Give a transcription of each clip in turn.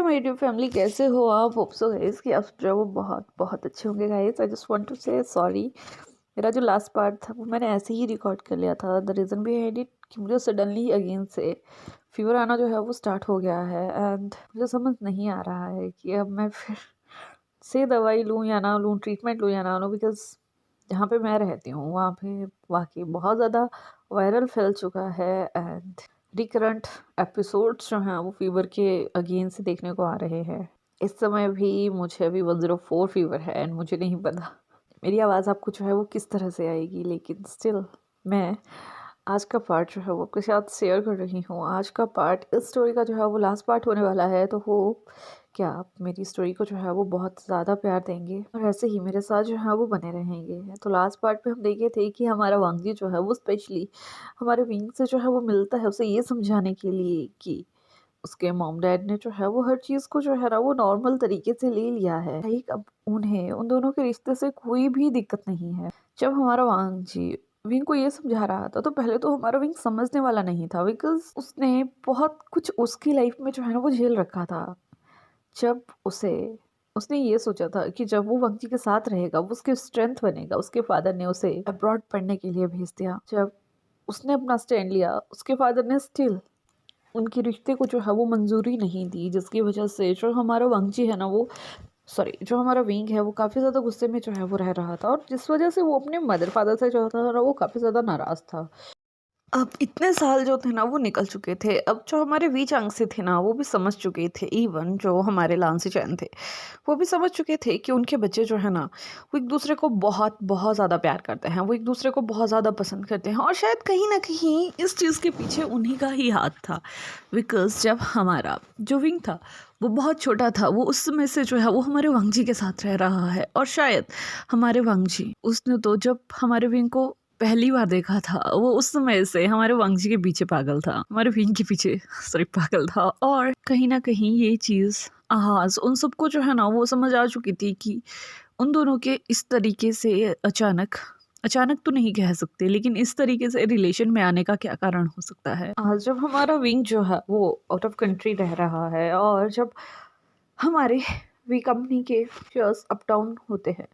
मेरी YouTube family, कैसे हो आप? होप सो गाइस कि आप जो है वो बहुत बहुत अच्छे होंगे guys. I just want to say sorry, मेरा जो लास्ट पार्ट था वो मैंने ऐसे ही रिकॉर्ड कर लिया था। द रीज़न बिहाइंड इट कि मुझे सडनली अगेन से फीवर आना जो है वो स्टार्ट हो गया है एंड मुझे समझ नहीं आ रहा है कि अब मैं फिर से दवाई लूँ या ना लूँ, ट्रीटमेंट लूँ या ना लूँ। बिकॉज जहाँ पे मैं रहती हूँ वहाँ पे वाकई बहुत ज़्यादा वायरल फैल चुका है एंड रिकरेंट एपिसोड्स जो हैं वो फीवर के अगेन से देखने को आ रहे हैं। इस समय भी मुझे अभी 104 फीवर है एंड मुझे नहीं पता मेरी आवाज़ आपको जो है वो किस तरह से आएगी, लेकिन स्टिल मैं आज का पार्ट जो है वो आपके साथ शेयर कर रही हूँ। आज का पार्ट इस स्टोरी का जो है वो लास्ट पार्ट होने वाला है, तो वो क्या आप मेरी स्टोरी को जो है वो बहुत ज़्यादा प्यार देंगे और ऐसे ही मेरे साथ जो है वो बने रहेंगे। तो लास्ट पार्ट पे हम देखे थे कि हमारा वांगजी जो है वो स्पेशली हमारे विंग से जो है वो मिलता है उसे ये समझाने के लिए कि उसके मॉम डैड ने जो है वो हर चीज़ को जो है ना वो नॉर्मल तरीके से ले लिया है। लाइक अब उन्हें उन दोनों के रिश्ते से कोई भी दिक्कत नहीं है। जब हमारा वांगजी विंग को ये समझा रहा था तो पहले तो हमारा विंग समझने वाला नहीं था, बिकॉज उसने बहुत कुछ उसकी लाइफ में जो है ना वो झेल रखा था। जब उसने ये सोचा था कि जब वो वंशी के साथ रहेगा वो उसकी स्ट्रेंथ बनेगा। उसके फादर ने उसे अब्रॉड पढ़ने के लिए भेज दिया। जब उसने अपना स्टैंड लिया उसके फादर ने स्टिल उनके रिश्ते को जो है वो मंजूरी नहीं दी, जिसकी वजह से जो हमारा वंशी है ना वो जो हमारा विंग है वो काफ़ी ज़्यादा गुस्से में जो है वो रह रहा था और जिस वजह से वो अपने मदर फादर से जो था वो काफ़ी ज़्यादा नाराज़ था। अब इतने साल जो थे ना वो निकल चुके थे। अब जो हमारे वी-चांग-से थे ना वो भी समझ चुके थे, इवन जो हमारे लांसी-चैन थे वो भी समझ चुके थे कि उनके बच्चे जो है ना वो एक दूसरे को बहुत बहुत ज़्यादा प्यार करते हैं, वो एक दूसरे को बहुत ज़्यादा पसंद करते हैं और शायद कहीं ना कहीं इस चीज़ के पीछे उन्हीं का ही हाथ था। बिकॉज जब हमारा जो विंग था वो बहुत छोटा था, वो उस समय से जो है वो हमारे वांगजी के साथ रह रहा है और शायद हमारे वांगजी उसने तो जब हमारे विंग को पहली बार देखा था वो उस समय से हमारे वांगजी के पीछे पागल था, हमारे विंग के पीछे सॉरी पागल था। और कहीं ना कहीं ये चीज़ आहाज उन सबको जो है ना वो समझ आ चुकी थी कि उन दोनों के इस तरीके से अचानक अचानक तो नहीं कह सकते, लेकिन इस तरीके से रिलेशन में आने का क्या कारण हो सकता है। आज जब हमारा विंग जो है वो आउट ऑफ कंट्री रह रहा है और जब हमारे वी कंपनी के शेयर्स अप डाउन होते हैं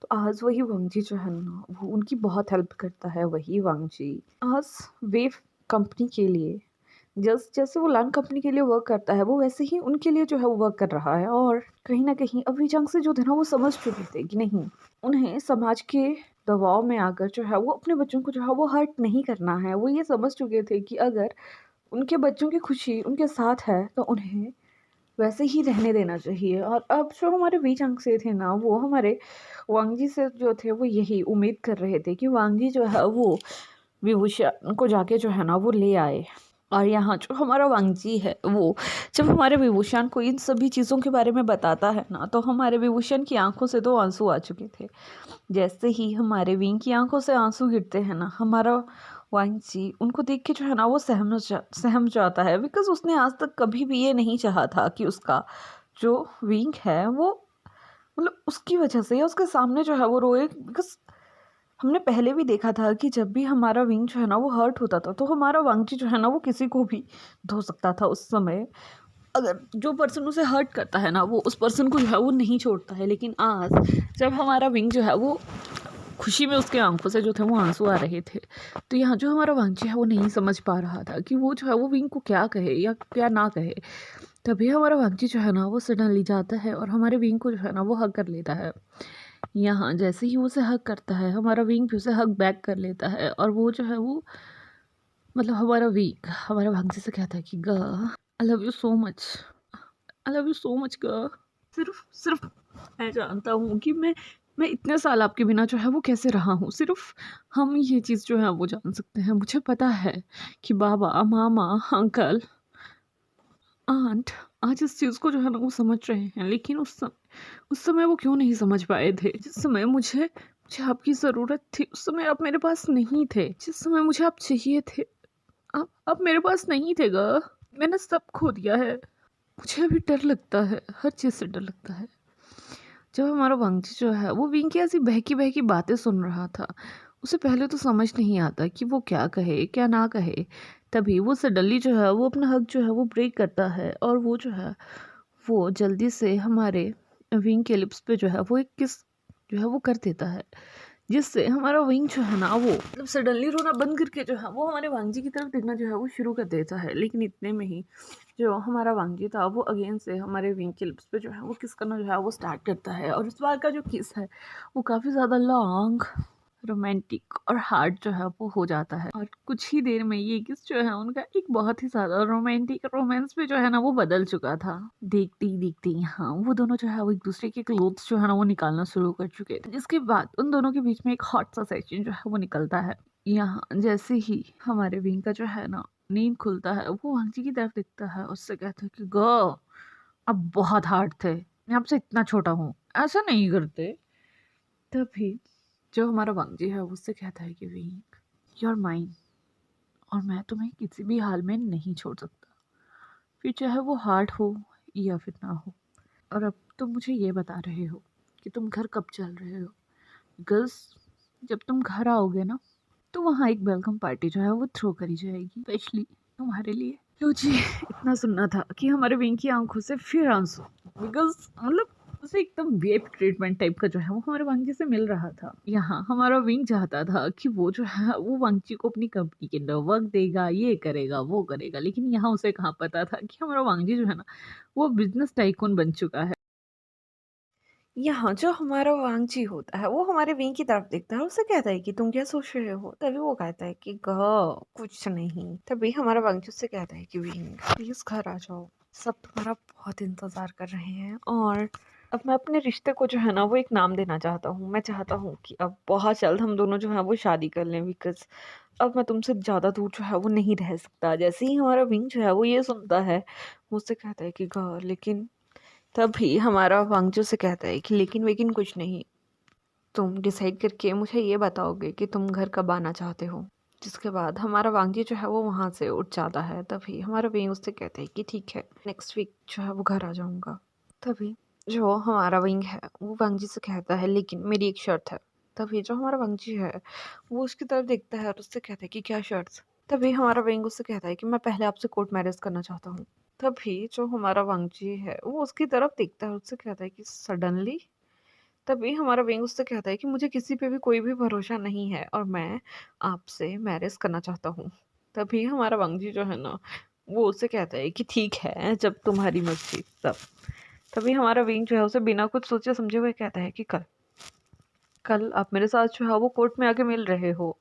तो आज वही वांगजी जो है ना वो उनकी बहुत हेल्प करता है। वही वांगजी आज वेव कंपनी के लिए जैसे वो लान कंपनी के लिए वर्क करता है वो वैसे ही उनके लिए जो है वो वर्क कर रहा है। और कहीं ना कहीं अभी जंग से जो थे ना वो समझ चुके थे कि नहीं, उन्हें समाज के दबाव में आकर जो है वो अपने बच्चों को जो है वो हर्ट नहीं करना है। वो ये समझ चुके थे कि अगर उनके बच्चों की खुशी उनके साथ है तो उन्हें वैसे ही रहने देना चाहिए। और अब जो हमारे बीच अंक से थे ना वो हमारे वांगजी से जो थे वो यही उम्मीद कर रहे थे कि वांगजी जो है वो विभूषण को जाके जो है ना वो ले आए। और यहाँ जो हमारा वांगजी है वो जब हमारे विभूषण को इन सभी चीज़ों के बारे में बताता है ना तो हमारे विभूषण की आंखों से तो आंसू आ चुके थे। जैसे ही हमारे विंग की आंखों से आंसू गिरते हैं ना हमारा वांगजी उनको देख के जो है ना वो सहम जाता है। बिकॉज उसने आज तक कभी भी ये नहीं चाहा था कि उसका जो विंग है वो मतलब उसकी वजह से या उसके सामने जो है वो रोए। बिकॉज हमने पहले भी देखा था कि जब भी हमारा विंग जो है ना वो हर्ट होता था तो हमारा वांगजी जो है ना वो किसी को भी धो सकता था। उस समय अगर जो पर्सन उसे हर्ट करता है ना वो उस पर्सन को जो है वो नहीं छोड़ता है। लेकिन आज जब हमारा विंग जो है वो खुशी में उसके आंखों से जो थे वो आंसू आ रहे थे तो यहाँ जो हमारा वांगजी है वो नहीं समझ पा रहा था कि वो जो है वो विंग को क्या कहे या क्या ना कहे। तभी हमारा वांगजी जो है ना वो सडनली जाता है और हमारे विंग को जो है ना वो हक कर लेता है। यहाँ जैसे ही वो उसे हक करता है हमारा विंग भी उसे हक बैक कर लेता है और वो जो है वो मतलब हमारा विंग हमारे वांगजी से कहता है कि ग I love you so much, I love you so much ग। सिर्फ सिर्फ मैं जानता हूँ कि मैं इतने साल आपके बिना जो है वो कैसे रहा हूँ। सिर्फ हम ये चीज़ जो है वो जान सकते हैं। मुझे पता है कि बाबा मामा अंकल आंट आज इस चीज़ को जो है ना वो समझ रहे हैं, लेकिन उस समय वो क्यों नहीं समझ पाए थे। जिस समय मुझे आपकी ज़रूरत थी उस समय आप मेरे पास नहीं थे। जिस समय मुझे आप चाहिए थे आप मेरे पास नहीं थे ग। मैंने सब खो दिया है। मुझे अभी डर लगता है, हर चीज़ से डर लगता है। जब हमारा वांगजी जो है वो विंग की ऐसी बहकी बहकी बातें सुन रहा था उसे पहले तो समझ नहीं आता कि वो क्या कहे क्या ना कहे। तभी वो सडनली जो है वो अपना हक जो है वो ब्रेक करता है और वो जो है वो जल्दी से हमारे विंग के लिप्स पे जो है वो एक किस जो है वो कर देता है, जिससे हमारा विंग जो है ना वो मतलब सडनली रोना बंद करके जो है वो हमारे वांगजी की तरफ देखना जो है वो शुरू कर देता है। लेकिन इतने में ही जो हमारा वांगजी था वो अगेन से हमारे विंग के लिप्स पे जो है वो किस करना जो है वो स्टार्ट करता है। और इस बार का जो किस है वो काफ़ी ज़्यादा लॉन्ग, रोमांटिक और हार्ड जो है वो हो जाता है। और कुछ ही देर में ये किस जो है उनका एक बहुत ही ज़्यादा रोमांटिक रोमांस पे जो है ना वो बदल चुका था। देखते ही देखते ही हाँ वो दोनों जो है वो एक दूसरे के क्लोथ्स जो है ना वो निकालना शुरू कर चुके थे, जिसके बाद उन दोनों के बीच में एक हॉट सा सेक्शन जो है वो निकलता है। यहाँ जैसे ही हमारे विंग का जो है ना नींद खुलता है, वो वांगजी की तरफ दिखता है, उससे कहता है कि गो अब बहुत हार्ड थे, मैं आपसे इतना छोटा हूँ, ऐसा नहीं करते। तभी जो हमारा वांगजी है वो उससे कहता है कि विंग यू आर माइन, और मैं तुम्हें किसी भी हाल में नहीं छोड़ सकता, फिर चाहे वो हार्ड हो या फिर ना हो। और अब तुम मुझे ये बता रहे हो कि तुम घर कब चल रहे हो, गर्ल्स जब तुम घर आओगे ना तो वहाँ एक वेलकम पार्टी जो है वो थ्रो करी जाएगी स्पेशली तुम्हारे लिए। मुझे इतना सुनना था कि हमारे विंग की आंखों से फिर आंसू, बिकॉज मतलब उसे एकदम वेप ट्रीटमेंट टाइप का जो है वो हमारे वांगजी से मिल रहा था। यहाँ हमारा विंग चाहता था कि वो जो है वो वांगजी को अपनी कंपनी के अंदर वर्क देगा, ये करेगा वो करेगा, लेकिन यहाँ उसे कहाँ पता था कि हमारा वांगजी जो है ना वो बिजनेस टाइकून बन चुका है। यहाँ जो हमारा वांगजी होता है वो हमारे विंग की तरफ देखता है और उसे कहता है कि तुम क्या सोच रहे हो। तभी वो कहता है कि कुछ नहीं। तभी हमारा वांगजी उससे कहता है कि विंग प्लीज घर आ जाओ, सब तुम्हारा बहुत इंतजार कर रहे हैं। और अब मैं अपने रिश्ते को जो है ना वो एक नाम देना चाहता हूँ। मैं चाहता हूँ कि अब बहुत जल्द हम दोनों जो है वो शादी कर लें, बिकॉज अब मैं तुमसे ज़्यादा दूर जो है वो नहीं रह सकता। जैसे ही हमारा विंग जो है वो ये सुनता है, मुझसे कहता है कि लेकिन तभी हमारा वांगजू से कहता है कि लेकिन वेकिन कुछ नहीं, तुम डिसाइड करके मुझे ये बताओगे कि तुम घर कब आना चाहते हो। जिसके बाद हमारा वांगजी जो है वो वहाँ से उठ जाता है। तभी हमारा विंग उससे कहता है कि ठीक है नेक्स्ट वीक जो है वो घर आ जाऊँगा। तभी जो हमारा विंग है वो वांगजी से कहता है लेकिन मेरी एक शर्त है। तभी जो हमारा वांगजी है वो उसकी तरफ देखता है और उससे कहता है कि क्या शर्त। तभी हमारा विंग उससे कहता है कि मैं पहले आपसे कोर्ट मैरिज करना चाहता हूँ। तभी जो हमारा वांगजी है वो उसकी तरफ देखता है और उससे कहता है कि सडनली। तभी हमारा विंग उससे कहता है कि मुझे किसी पे भी कोई भी भरोसा नहीं है और मैं आपसे मैरिज करना चाहता हूँ। तभी हमारा वांगजी जो है ना वो उससे कहता है कि ठीक है जब तुम्हारी मर्जी तब। तभी हमारा विंग जो है उसे बिना कुछ सोचे समझे हुए कहता है कि कल कल आप मेरे साथ जो है वो कोर्ट में आके मिल रहे हो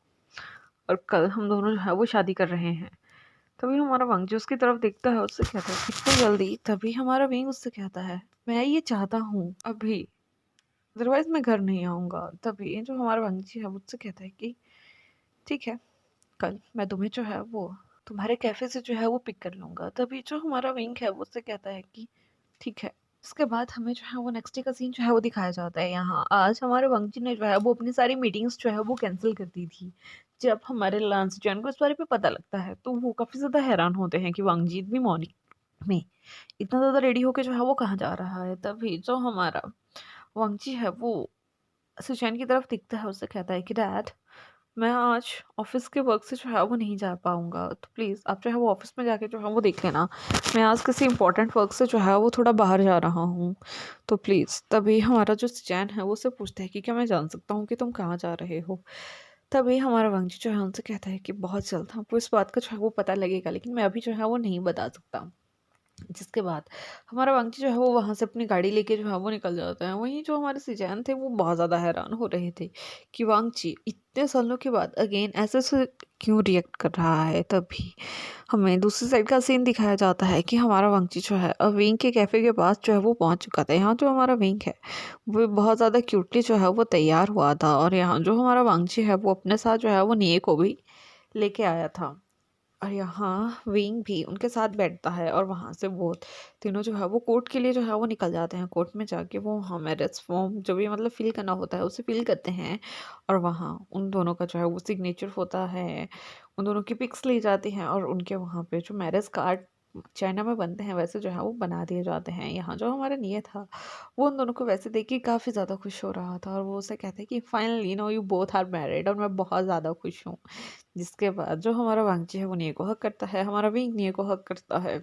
और कल हम दोनों जो है वो शादी कर रहे हैं। तभी हमारा वांगजी उसकी तरफ देखता है, उससे कहता है इतनी जल्दी। तभी हमारा विंग उससे कहता है मैं ये चाहता हूँ अभी, अदरवाइज मैं घर नहीं आऊँगा। तभी जो हमारा वांगजी है मुझसे कहता है कि ठीक है कल मैं तुम्हें जो है वो तुम्हारे कैफ़े से जो है वो पिक कर लूँगा। तभी जो हमारा विंग है वो उससे कहता है कि ठीक है। उसके बाद हमें जो है वो नेक्स्ट डे का सीन जो है वो दिखाया जाता है। यहाँ आज हमारे वांगजी ने जो है वो अपनी सारी मीटिंग्स जो है वो कैंसिल कर दी थी। जब हमारे लांस जैन को इस बारे पे पता लगता है तो वो काफ़ी ज़्यादा हैरान होते हैं कि वांगजी इतनी मॉर्निंग में इतना ज़्यादा रेडी होके जो है वो कहाँ जा रहा है। तभी जो हमारा वांगजी है वो सुचैन की तरफ दिखता है, उससे कहता है कि डैड मैं आज ऑफिस के वर्क से जो है वो नहीं जा पाऊँगा, तो प्लीज़ आप जो है वो ऑफिस में जाके जो है वो देख लेना। मैं आज किसी इंपॉर्टेंट वर्क से जो है वो थोड़ा बाहर जा रहा हूँ, तो प्लीज़। तभी हमारा जो सुचैन है वो उससे पूछता है कि क्या मैं जान सकता हूँ कि तुम कहाँ जा रहे हो। तभी हमारा वांगजी जो है उनसे कहता है कि बहुत जल्द हमको इस बात का जो है वो पता लगेगा, लेकिन मैं अभी जो है वो नहीं बता सकता। जिसके बाद हमारा वांगजी जो है वो वहाँ से अपनी गाड़ी लेके जो है वो निकल जाता है। वहीं जो हमारे सिजान थे वो बहुत ज़्यादा हैरान हो रहे थे कि वांगजी इतने सालों के बाद अगेन ऐसे से क्यों रिएक्ट कर रहा है। तभी हमें दूसरी साइड का सीन दिखाया जाता है कि हमारा वांगजी जो है अब विंग के कैफ़े के पास जो है वो पहुँच चुका था। यहाँ जो हमारा विंग है वो बहुत ज़्यादा क्यूटली जो है वो तैयार हुआ था और यहाँ जो हमारा वांगजी है वो अपने साथ जो है वो निये को भी लेके आया था। और यहाँ विंग भी उनके साथ बैठता है और वहाँ से वो तीनों जो है वो कोर्ट के लिए जो है वो निकल जाते हैं। कोर्ट में जाके वो वहाँ मैरिज फॉर्म जो भी मतलब फ़िल करना होता है उसे फ़िल करते हैं और वहाँ उन दोनों का जो है वो सिग्नेचर होता है। उन दोनों की पिक्स ली जाती हैं और उनके वहाँ पे जो मैरिज कार्ड चाइना में बनते हैं वैसे जो है वो बना दिए जाते हैं। यहाँ जो हमारा नियत था वो उन दोनों को वैसे देख के काफ़ी ज़्यादा खुश हो रहा था और वो उसे कहते हैं कि finally know you both are married, और मैं बहुत ज़्यादा खुश हूँ। जिसके बाद जो हमारा वांगजी है वो निये को हक करता है, हमारा विंग निये को हक करता है।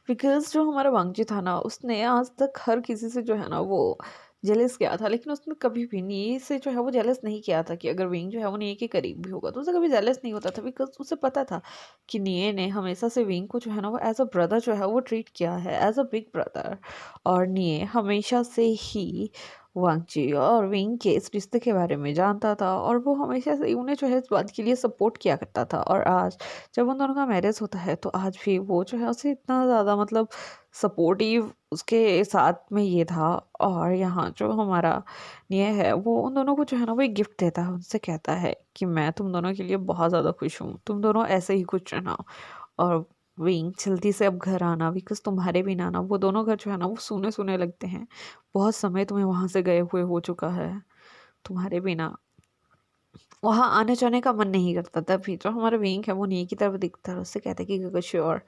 बिकॉज़ जो हमारा वांगजी था ना, उसने आज तक हर किसी से जो है ना वो जेलस किया था, लेकिन उसने कभी भी निये से जो है वो जेलस नहीं किया था कि अगर विंग जो है वो निये के करीब भी होगा तो उसे कभी जेलस नहीं होता था, बिकॉज़ उसे पता था कि निये ने हमेशा से विंग को जो है ना वो एज़ अ ब्रदर जो है वो ट्रीट किया है, एज़ अ बिग ब्रदर। और निये हमेशा से ही वांगजी और विंग के इस रिश्ते के बारे में जानता था, और वो हमेशा से उन्हें जो है इस बात के लिए सपोर्ट किया करता था। और आज जब उन दोनों का मैरिज होता है तो आज भी वो जो है उसे इतना ज़्यादा मतलब सपोर्टिव उसके साथ में ये था। और यहाँ जो हमारा ये है वो उन दोनों को जो है ना वो एक गिफ्ट देता है, उनसे कहता है कि मैं तुम दोनों के लिए बहुत ज़्यादा खुश हूँ, तुम दोनों ऐसे ही खुश रहना। और विंग जल्दी से अब घर आना, बिकॉज तुम्हारे बिना ना वो दोनों घर जो है ना वो सूने सूने लगते हैं। बहुत समय तुम्हें वहाँ से गए हुए हो चुका है, तुम्हारे बिना वहाँ आने जाने का मन नहीं करता। तभी जो हमारा विंग है वो निये की तरफ दिखता है, उससे कहता है कि श्योर।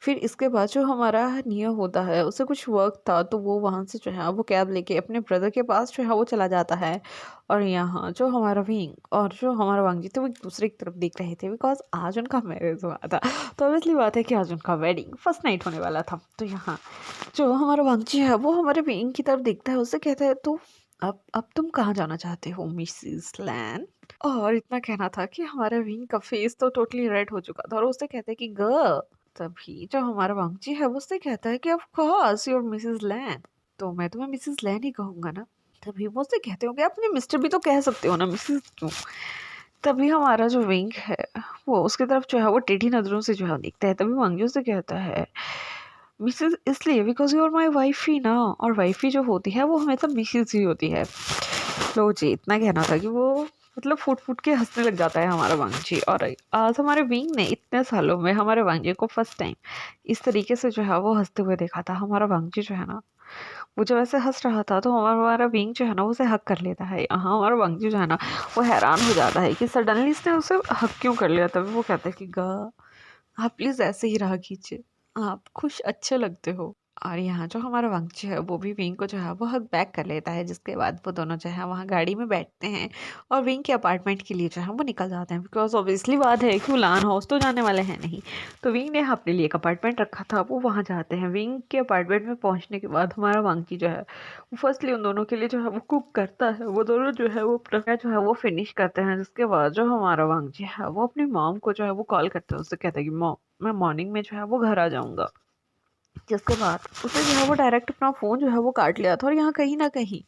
फिर इसके बाद जो हमारा निया होता है उसे कुछ वर्क था तो वो वहाँ से जो है वो कैब लेके अपने ब्रदर के पास जो है वो चला जाता है। और यहाँ जो हमारा विंग और जो हमारा वांगजी थे वो एक दूसरे की तरफ देख रहे थे, बिकॉज आज उनका मैरिज हुआ था। तो ऑब्वियसली बात है कि आज उनका वेडिंग फर्स्ट नाइट होने वाला था। तो यहाँ जो हमारा वांगजी है वो हमारे विंग की तरफ देखता है, उससे कहता है तो अब तुम कहाँ जाना चाहते हो मिसिस लैन। और इतना कहना था कि हमारा विंग का फेस तो टोटली रेड हो चुका था और उससे कहते हैं कि गर्ल। तभी जो हमारा वांगजी है वो उससे कहता है कि ऑफ कोर्स यूर मिसेस लैन, तो मैं तुम्हें मिसेस लैन ही कहूंगा ना। तभी वो उससे कहते हो कि अपने मिस्टर भी तो कह सकते हो ना, मिसेस क्यों। तभी हमारा जो विंग है वो उसकी तरफ जो है वो टेढ़ी नजरों से जो है देखता है। तभी वांगजी उससे कहता है मिसेस इसलिए because you are my wife ही ना, और वाइफ ही जो होती है वो हमेशा मिसेस ही होती है। लो जी, इतना कहना था कि वो मतलब फूट फूट के हंसने लग जाता है हमारा वांगजी। और आज हमारे विंग ने इतने सालों में हमारे वांगजी को फर्स्ट टाइम इस तरीके से जो है वो हंसते हुए देखा था। हमारा वांगजी जो है ना वो जब ऐसे हंस रहा था तो हमारा विंग जो है ना वो उसे हक कर लेता है। यहाँ हमारा वांगजी जो है ना वो हैरान हो जाता है कि सडनली इसने उसे हक क्यों कर लिया। तभी वो कहता है कि गा आप प्लीज़ ऐसे ही रहा कीजिए, आप खुश अच्छे लगते हो। और यहाँ जो हमारा वांगची है वो भी विंग को जो है वो हक बैक कर लेता है, जिसके बाद वो दोनों जो है वहाँ गाड़ी में बैठते हैं और विंग के अपार्टमेंट के लिए जो है वो निकल जाते हैं। बिकॉज ऑब्वियसली बात है कि वो लान हाउस तो जाने वाले हैं नहीं, तो विंग ने अपने लिए एक अपार्टमेंट रखा था, वो वहाँ जाते हैं। विंग के अपार्टमेंट में पहुँचने के बाद हमारा वांगची जो है वो फर्स्टली उन दोनों के लिए जो है वो कुक करता है। वो दोनों जो है वो प्रक्रिया जो है वो फिनिश करते हैं, जिसके बाद जो हमारा वांगची है वो अपनी मॉम को जो है वो कॉल करते हैं। उससे कहता है कि मॉम मैं मॉर्निंग में जो है वो घर आ जाऊँगा। जिसके बाद उसे जो है वो डायरेक्ट अपना फ़ोन जो है वो काट लिया था। और यहाँ कहीं न कहीं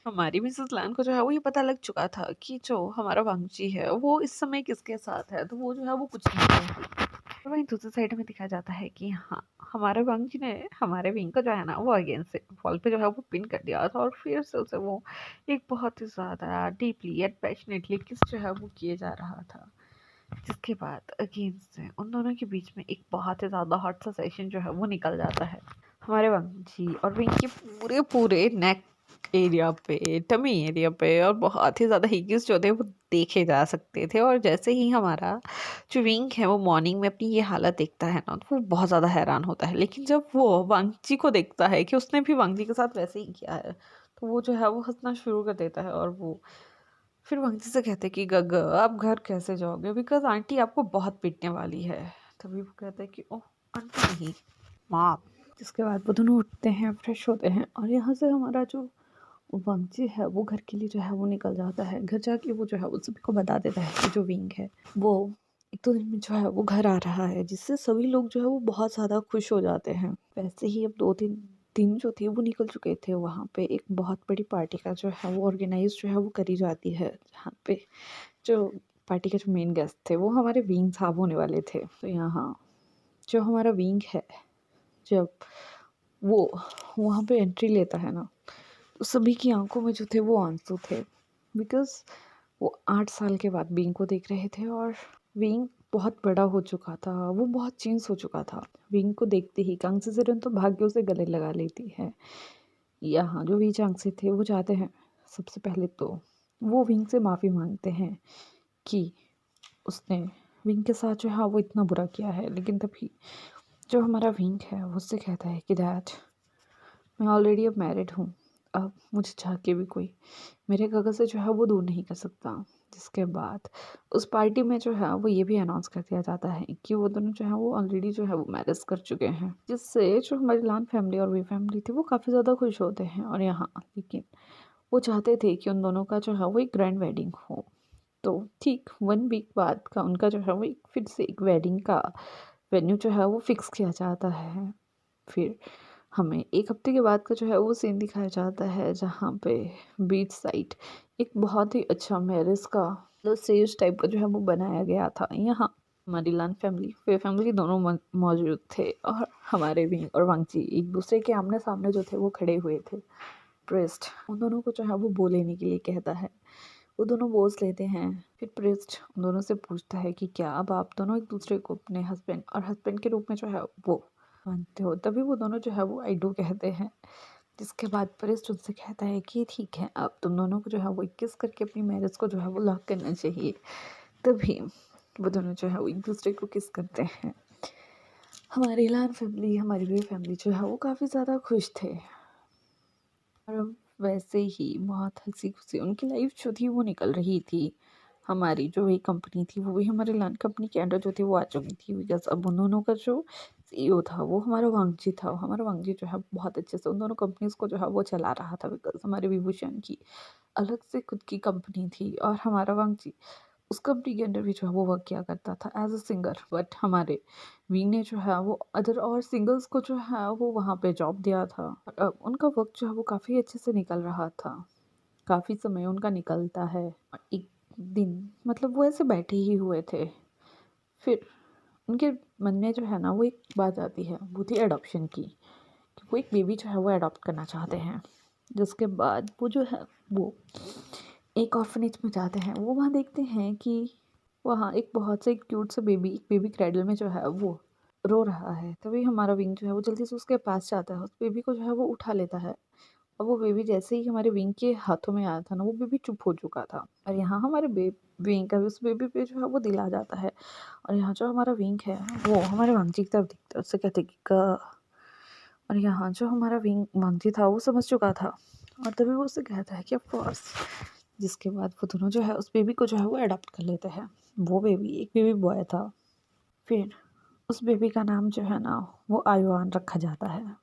हमारी मिसेस लैन को जो है वो ये पता लग चुका था कि जो हमारा वांगजी है वो इस समय किसके साथ है, तो वो जो है वो कुछ नहीं कहती। और वहीं दूसरी साइड में दिखाया जाता है कि हाँ, हमारे वांगजी ने हमारे विंग को जो है ना वो अगेन से वॉल पे जो है वो पिन कर दिया था, और फिर से उसे वो एक बहुत ही ज़्यादा डीपली एंड पैशनेटली किस जो है वो किए जा रहा था। जिसके बाद अगेन से उन दोनों के बीच में एक बहुत ही ज़्यादा हॉट सा सेशन जो है वो निकल जाता है। हमारे वांगजी और विंग के पूरे पूरे नेक एरिया पे, टमी एरिया पे और बहुत ही ज़्यादा हिगिस जो थे वो देखे जा सकते थे। और जैसे ही हमारा जो विंग है वो मॉर्निंग में अपनी ये हालत देखता है ना तो वो बहुत ज़्यादा हैरान होता है। लेकिन जब वो वांगजी को देखता है कि उसने भी वांगजी के साथ वैसे ही किया है, तो वो जो है वो हंसना शुरू कर देता है। और वो फिर वो आंटी से कहते हैं कि गग आप घर कैसे जाओगे, बिकॉज आंटी आपको बहुत पीटने वाली है। तभी वो कहते हैं कि ओह आंटी नहीं, माँ। जिसके बाद वो दोनों उठते हैं, फ्रेश होते हैं, और यहाँ से हमारा जो वांगजी है वो घर के लिए जो है वो निकल जाता है। घर जाके वो जो है वो सभी को बता देता है कि जो विंग है वो एक दो दिन में जो है वो घर आ रहा है, जिससे सभी लोग जो है वो बहुत ज़्यादा खुश हो जाते हैं। वैसे ही अब 2-3 दिन जो थे वो निकल चुके थे। वहाँ पे एक बहुत बड़ी पार्टी का जो है वो ऑर्गेनाइज जो है वो करी जाती है, जहाँ पे जो पार्टी के जो मेन गेस्ट थे वो हमारे विंग साहब होने वाले थे। तो यहाँ जो हमारा विंग है जब वो वहाँ पे एंट्री लेता है ना तो सभी की आंखों में जो थे वो आंसू थे, बिकॉज वो 8 साल के बाद विंग को देख रहे थे। और विंग बहुत बड़ा हो चुका था, वो बहुत चेंज हो चुका था। विंग को देखते ही कांगसी सिरन तो भाग्य उसे गले लगा लेती है। यहाँ जो वी चांगसी थे वो चाहते हैं सबसे पहले तो वो विंग से माफ़ी मांगते हैं कि उसने विंग के साथ जो है वो इतना बुरा किया है। लेकिन तभी जो हमारा विंग है वो उससे कहता है कि डैड मैं ऑलरेडी अब मैरिड हूँ, अब मुझे चाह के भी कोई मेरे गगर से जो है वो दूर नहीं कर सकता। जिसके बाद उस पार्टी में जो है वो ये भी अनाउंस कर दिया जाता है कि वो दोनों जो है वो ऑलरेडी जो है वो मैरिज कर चुके हैं, जिससे जो हमारी लान फैमिली और वी फैमिली थी वो काफ़ी ज़्यादा खुश होते हैं। और यहाँ लेकिन वो चाहते थे कि उन दोनों का जो है वो एक ग्रैंड वेडिंग हो। तो ठीक 1 वीक बाद का उनका जो है वो एक फिर से एक वेडिंग का वेन्यू जो है वो फिक्स किया जाता है। फिर हमें 1 हफ्ते के बाद का जो है वो सीन दिखाया जाता है, जहाँ पे बीच साइड एक बहुत ही अच्छा मैरिज का मतलब स्टेज टाइप का जो है वो बनाया गया था। यहाँ हमारी लान फैमिली वे फैमिली दोनों मौजूद थे और हमारे विंग और वांगची एक दूसरे के आमने सामने जो थे वो खड़े हुए थे। प्रेस्ट उन दोनों को जो है वो बो लेने के लिए कहता है। वो दोनों बोस लेते हैं। फिर प्रेस्ट उन दोनों से पूछता है कि क्या अब आप दोनों एक दूसरे को अपने हस्बैंड और हस्बैंड के रूप में जो है वो मानते हो? तभी वो दोनों जो है वो आई डू कहते हैं। जिसके बाद प्रेस्ट उनसे कहता है कि ठीक है, अब तुम दोनों को जो है वो 21 करके अपनी मैरिज को जो है वो लॉक करना चाहिए। तभी वो दोनों जो है वो एक दूसरे को किस करते हैं। हमारी लान फैमिली हमारी वे फैमिली जो है वो काफ़ी ज़्यादा खुश थे। और अब वैसे ही बहुत हँसी-खुशी उनकी लाइफ जो थी वो निकल रही थी। हमारी जो ये कंपनी थी वो भी हमारे लान कंपनी के अंडर जो थी वो आ चुकी थी, बिकॉज़ अब उन दोनों का जो सीईओ था वो हमारा वांगजी था। हमारा वांगजी जो है बहुत अच्छे से उन दोनों कंपनीज़ को जो है वो चला रहा था, बिकॉज़ हमारे विभूषण की अलग से खुद की कंपनी थी और हमारा वांगजी उस कंपनी के अंडर भी जो है वो वर्क किया करता था एज़ अ सिंगर। बट हमारे वी ने जो है वो अदर और सिंगर्स को जो है वो वहाँ पे जॉब दिया था। और अब उनका वर्क जो है वो काफ़ी अच्छे से निकल रहा था। काफ़ी समय उनका निकलता है और एक दिन मतलब वो ऐसे बैठे ही हुए थे। फिर उनके मन में जो है ना वो एक बात आती है, वो थी एडॉप्शन की, कि वो एक बेबी जो है वो एडॉप्ट करना चाहते हैं। जिसके बाद वो जो है वो एक ऑर्फनेज में जाते हैं। वो वहाँ देखते हैं कि वहाँ एक बहुत से क्यूट सा बेबी एक बेबी क्रैडल में जो है वो रो रहा है। तभी हमारा विंग जो है वो जल्दी से उसके पास जाता है, उस बेबी को जो है वो उठा लेता है। और वो बेबी जैसे ही हमारे विंग के हाथों में आया था ना, वो बेबी चुप हो चुका था। और यहाँ हमारे विंग का भी उस बेबी पे जो है वो दिल आ जाता है। और यहाँ जो हमारा विंग है वो हमारे वांगजी की तरफ देखता है, उससे कहते कि ग। और यहाँ जो हमारा विंग वांगजी था वो समझ चुका था और तभी वो उससे कहता है कि ऑफ कोर्स। जिसके बाद वो दोनों जो है उस बेबी को जो है वो अडॉप्ट कर लेते हैं। वो बेबी एक बेबी बॉय था। फिर उस बेबी का नाम जो है ना वो आयुआन रखा जाता है,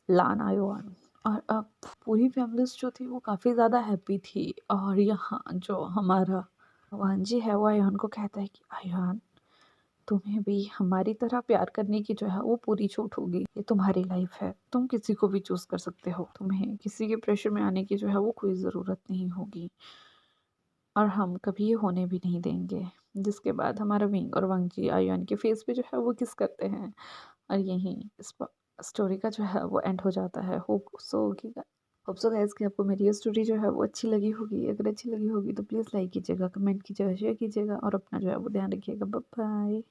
लान आयुआन। और अब पूरी फैमिलीज जो थी वो काफ़ी ज़्यादा हैप्पी थी। और यहाँ जो हमारा वांजी है वो आयुआन को कहता है कि आयुआन, तुम्हें भी हमारी तरह प्यार करने की जो है वो पूरी छूट होगी। ये तुम्हारी लाइफ है, तुम किसी को भी चूज़ कर सकते हो। तुम्हें किसी के प्रेशर में आने की जो है वो कोई ज़रूरत नहीं होगी और हम कभी ये होने भी नहीं देंगे। जिसके बाद हमारा विंग और वांगजी आयुआन के फेस पे जो है वो किस करते हैं और यहीं इस स्टोरी का जो है वो एंड हो जाता है। होप सो गाइस कि आपको मेरी ये स्टोरी जो है वो अच्छी लगी होगी। अगर अच्छी लगी होगी तो प्लीज़ लाइक कीजिएगा, कमेंट कीजिएगा, शेयर कीजिएगा और अपना जो है वो ध्यान रखिएगा। Bye bye.